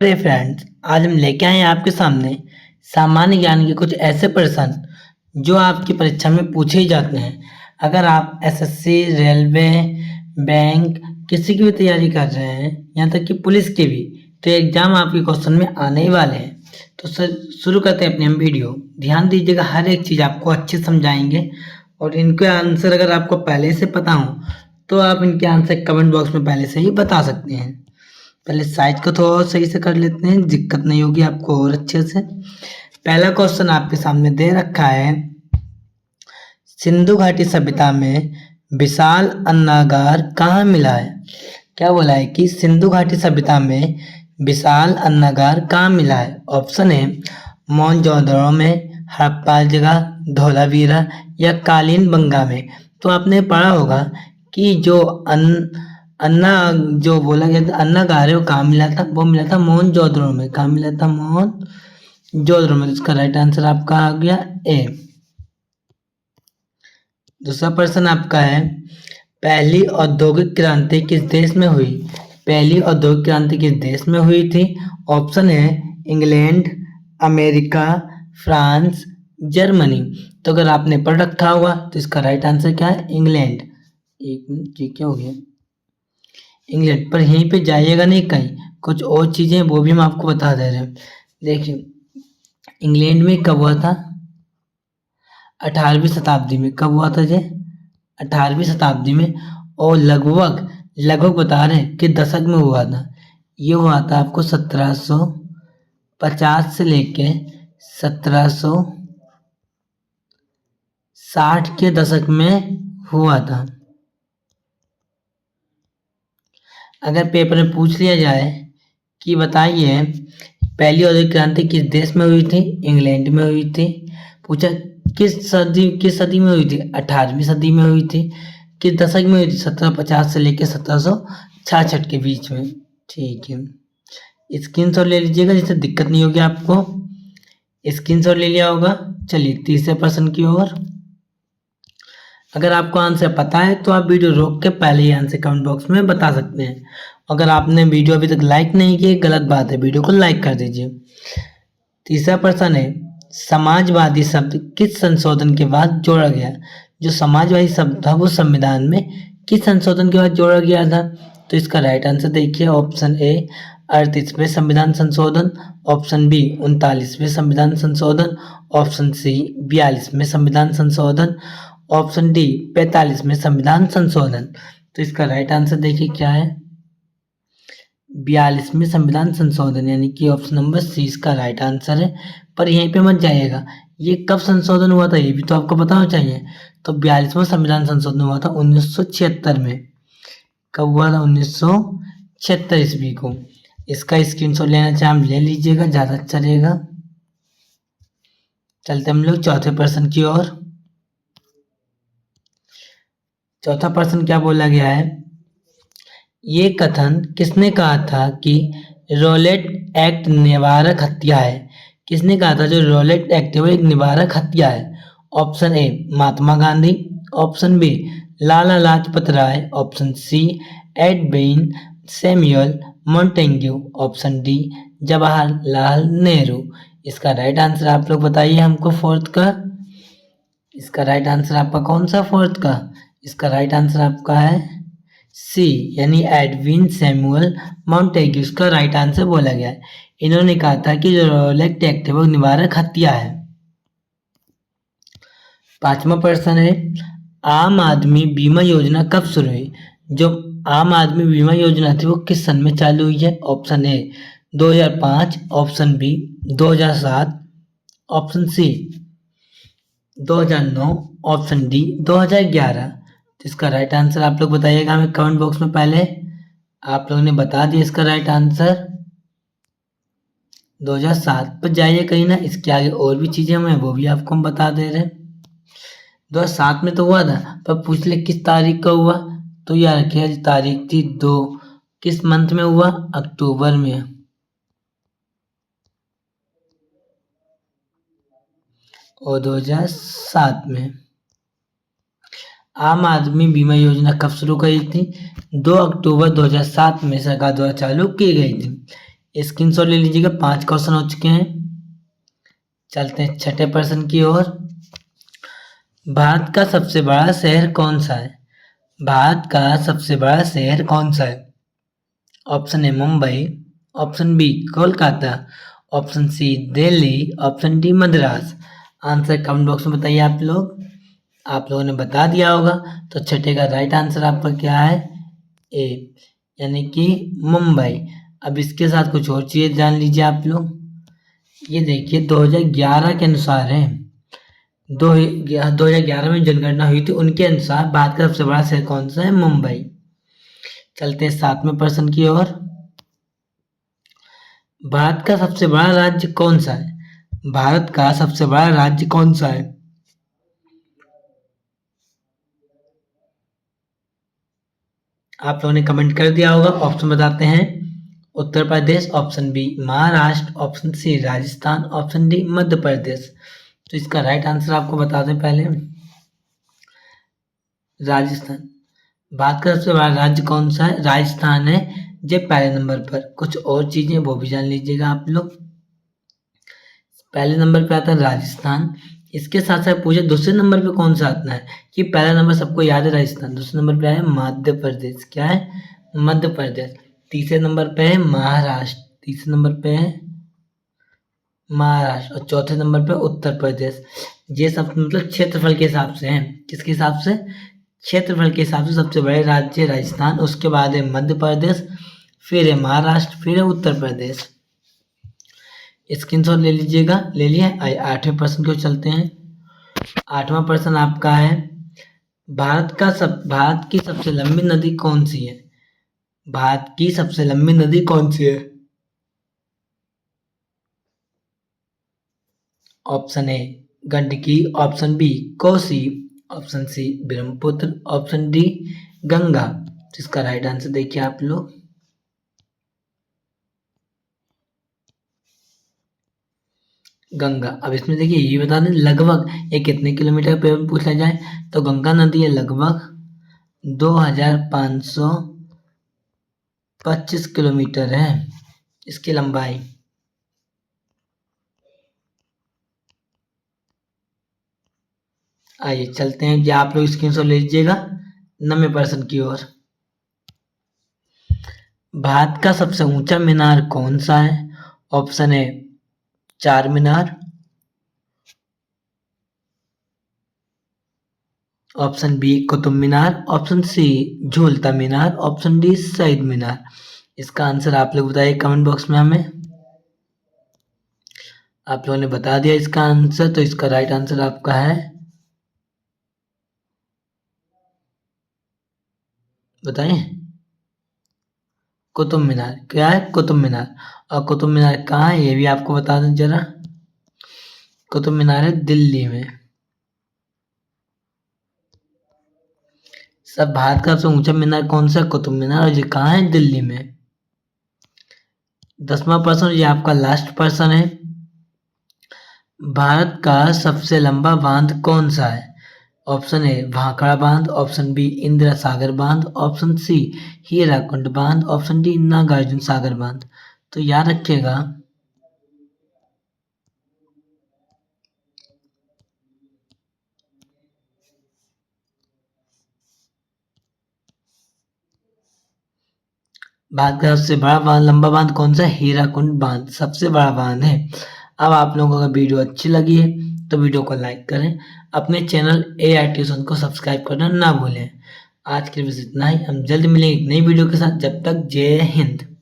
अरे फ्रेंड्स, आज हम लेके आए हैं आपके सामने सामान्य ज्ञान के कुछ ऐसे प्रश्न जो आपकी परीक्षा में पूछे ही जाते हैं। अगर आप एसएससी, रेलवे, बैंक किसी की भी तैयारी कर रहे हैं, यहाँ तक कि पुलिस की भी, तो एग्जाम आपके क्वेश्चन में आने ही वाले हैं। तो सर शुरू करते हैं अपनी हम वीडियो। ध्यान दीजिएगा, हर एक चीज़ आपको अच्छे समझाएंगे और इनके आंसर अगर आपको पहले से पता हो तो आप इनके आंसर कमेंट बॉक्स में पहले से ही बता सकते हैं। पहले साइज को थोड़ा और सही से कर लेते हैं, दिक्कत नहीं होगी आपको और अच्छे से। पहला क्वेश्चन आपके सामने दे रखा है, सिंधु घाटी सभ्यता में विशाल अन्नागार कहाँ मिला है? क्या बोला है कि सिंधु घाटी सभ्यता में विशाल अन्नागार कहाँ मिला है? ऑप्शन है मोहनजोदड़ो में, हड़प्पा जगह, धोलावीरा या कालीन बंगा में। तो आपने पढ़ा होगा कि जो अन्ना जो बोला गया था अन्नागार है वो कहाँ मिला था? वो मिला था मोहनजोदड़ो में। कहाँ मिला था? मोहनजोदड़ो में। इसका राइट आंसर आपका आ गया ए। दूसरा प्रश्न आपका है, पहली औद्योगिक क्रांति किस देश में हुई? पहली औद्योगिक क्रांति किस देश में हुई थी? ऑप्शन है इंग्लैंड, अमेरिका, फ्रांस, जर्मनी। तो अगर आपने पढ़ रखा होगा तो इसका राइट आंसर क्या है? इंग्लैंड। एक मिनट, ये क्या हो गया? इंग्लैंड। पर यहीं पे जाइएगा नहीं कहीं, कुछ और चीज़ें वो भी हम आपको बता दे रहे हैं। देखिए, इंग्लैंड में कब हुआ था? 18वीं शताब्दी में। कब हुआ था जी? 18वीं शताब्दी में। और लगभग लगभग बता रहे हैं कि दशक में हुआ था। ये हुआ था आपको 1750 से लेके 1760 के दशक में हुआ था। अगर पेपर में पूछ लिया जाए कि बताइए पहली औद्योगिक क्रांति किस देश में हुई थी? इंग्लैंड में हुई थी। पूछा किस सदी में हुई थी? 18वीं सदी में हुई थी। किस दशक में हुई थी? 1750 से लेकर 1766 के बीच में। ठीक है, स्क्रीनशॉट ले लीजिएगा जिससे दिक्कत नहीं होगी आपको। स्क्रीनशॉट ले लिया होगा। चलिए तीसरे प्रश्न की ओर। अगर आपको आंसर पता है तो आप वीडियो रोक के पहले ही आंसर कमेंट बॉक्स में बता सकते हैं। अगर आपने वीडियो अभी तक लाइक नहीं किया, गलत बात है, वीडियो को लाइक कर दीजिए। तीसरा प्रश्न है, समाजवादी शब्द किस संशोधन के बाद जोड़ा गया? जो समाजवादी शब्द था वो संविधान में किस संशोधन के बाद जोड़ा गया था? तो इसका राइट आंसर देखिए, ऑप्शन ए 38वें संविधान संशोधन, ऑप्शन बी 39वें संविधान संशोधन, ऑप्शन सी 42वें संविधान संशोधन, ऑप्शन डी 45वें संविधान संशोधन। तो इसका राइट आंसर देखिए क्या है? 42वें संविधान संशोधन, यानी कि ऑप्शन नंबर सी इसका राइट आंसर है। पर यहीं पे मत जाइएगा, ये कब संशोधन हुआ था ये भी तो आपको पता होना चाहिए। तो 42वां संविधान संशोधन हुआ था 1976 में। कब हुआ था? 1976 ईस्वी को। इसका स्क्रीनशॉट लेना चाहे हम ले लीजिएगा, ज़्यादा अच्छा रहेगा। चलते हम लोग चौथे प्रश्न की ओर। चौथा प्रश्न क्या बोला गया है, ये कथन किसने कहा था कि रॉलेट एक्ट निवारक हत्या है? किसने कहा था जो रॉलेट एक्ट है वो एक निवारक हत्या है? Option A Mahatma Gandhi, option B Lala Lajpat Rai, option C Edwin Samuel Montagu, option D Jawaharlal Nehru. इसका राइट आंसर आप लोग बताइए हमको, फोर्थ का। इसका राइट आंसर आपका कौन सा फोर्थ का? इसका राइट आंसर आपका है सी, यानी एडविन सैमुअल मॉन्टेग्यू। इसका राइट आंसर बोला गया है। इन्होंने कहा था कि जो रॉलेट एक्ट है वो निवारक हत्या है। पांचवा प्रश्न है, आम आदमी बीमा योजना कब शुरू हुई? जो आम आदमी बीमा योजना थी वो किस सन में चालू हुई है? Option A 2005, option B 2007, option C 2009, option D 2011। तो इसका राइट आंसर आप लोग बताइएगा हमें कमेंट बॉक्स में। पहले आप लोगों ने बता दिया इसका राइट आंसर 2007 पर जाइए कहीं ना, इसके आगे और भी चीज़ें हमें वो भी आपको हम बता दे रहे हैं। 2007 में तो हुआ था, पर पूछ ले किस तारीख का हुआ, तो यार क्या तारीख थी 2, किस मंथ में हुआ? अक्टूबर में। और 2007 में। आम आदमी बीमा योजना कब शुरू करी थी? 2 अक्टूबर 2007 में सरकार द्वारा चालू की गई थी। स्क्रीनशॉट ले लीजिएगा, 5 क्वेश्चन हो चुके हैं। चलते हैं छठे प्रश्न की ओर। भारत का सबसे बड़ा शहर कौन सा है? भारत का सबसे बड़ा शहर कौन सा है? Option A Mumbai, option B Kolkata, option C Delhi, option D Madras. Answer comment box में बताइए आप लोग। आप लोगों ने बता दिया होगा। तो छठे का राइट आंसर आपका क्या है? ए, यानी कि मुंबई। अब इसके साथ कुछ और चीज़ जान लीजिए आप लोग। ये देखिए 2011 के अनुसार है, 2011 में जनगणना हुई थी, उनके अनुसार भारत का सबसे बड़ा शहर कौन सा है? मुंबई। चलते हैं 7वें प्रश्न की ओर। भारत का सबसे बड़ा राज्य कौन सा है? भारत का सबसे बड़ा राज्य कौन सा है? आप लोगों ने कमेंट कर दिया होगा। ऑप्शन बताते हैं। Uttar Pradesh, option B Maharashtra, option C Rajasthan, option D Madhya Pradesh. तो इसका राइट आंसर आपको बता दें पहले। राजस्थान। भारत का सबसे बड़ा राज्य कौन सा है? राजस्थान है ये पहले नंबर पर। कुछ और चीजें वो भी जान लीजिएगा आप लोग। पहले नंबर पे आता है राजस्थान। इसके साथ साथ पूछे दूसरे नंबर पे कौन सा आता है? कि पहला नंबर सबको याद है राजस्थान, दूसरे नंबर पे है मध्य प्रदेश। क्या है? मध्य प्रदेश। तीसरे नंबर पे है महाराष्ट्र, तीसरे नंबर पे है महाराष्ट्र, और चौथे नंबर पे उत्तर प्रदेश। ये सब मतलब क्षेत्रफल के हिसाब से हैं। किसके हिसाब से? क्षेत्रफल के हिसाब से सबसे बड़े राज्य राजस्थान, उसके बाद है मध्य प्रदेश, फिर है महाराष्ट्र, फिर है उत्तर प्रदेश। स्क्रीनशॉट ले लीजिएगा। ले लिया? 8वें प्रश्न को चलते हैं। 8वां प्रश्न आपका है, भारत की सबसे लंबी नदी कौन सी है? भारत की सबसे लंबी नदी कौन सी है? Option A Gandaki, option B Kosi, option C Brahmaputra, option D Ganga. जिसका राइट आंसर देखिए आप लोग। गंगा। अब इसमें देखिए ये बता दें लगभग ये कितने किलोमीटर पे पूछा जाए तो गंगा नदी है लगभग 2525 किलोमीटर है इसकी लंबाई। आइए चलते हैं कि आप लोग स्क्रीनशॉट ले लीजिएगा 9वें प्रश्न की ओर। भारत का सबसे ऊंचा मीनार कौन सा है? ऑप्शन ए चार मीनार, option B Qutub Minar, option C झूलता मीनार, ऑप्शन डी शहीद मीनार। इसका आंसर आप लोग बताइए कमेंट बॉक्स में हमें। आप लोगों ने बता दिया इसका आंसर। तो इसका राइट आंसर आपका है, बताएं, कुतुब मीनार। क्या है? कुतुब मीनार। और कुतुब मीनार कहाँ है ये भी आपको बता दें जरा। कुतुब मीनार है दिल्ली में। सब भारत का सबसे ऊंचा मीनार कौन सा? कुतुब मीनार। और ये कहाँ है? दिल्ली में। 10वां प्रश्न, ये आपका लास्ट प्रश्न है। भारत का सबसे लंबा बांध कौन सा है? ऑप्शन ए भाखड़ा बांध, ऑप्शन बी इंदिरा सागर बांध, ऑप्शन सी हीराकुंड बांध, ऑप्शन डी नागार्जुन सागर बांध। तो याद रखिएगा भारत का सबसे बड़ा बांध, लंबा बांध कौन सा है? हीराकुंड बांध सबसे बड़ा बांध है। अब आप लोगों को अगर वीडियो अच्छी लगी है तो वीडियो को लाइक करें, अपने चैनल AI ट्यूशन को सब्सक्राइब करना ना भूलें। आज के लिए बस इतना ही। हम जल्द मिलेंगे एक नई वीडियो के साथ। जब तक जय हिंद।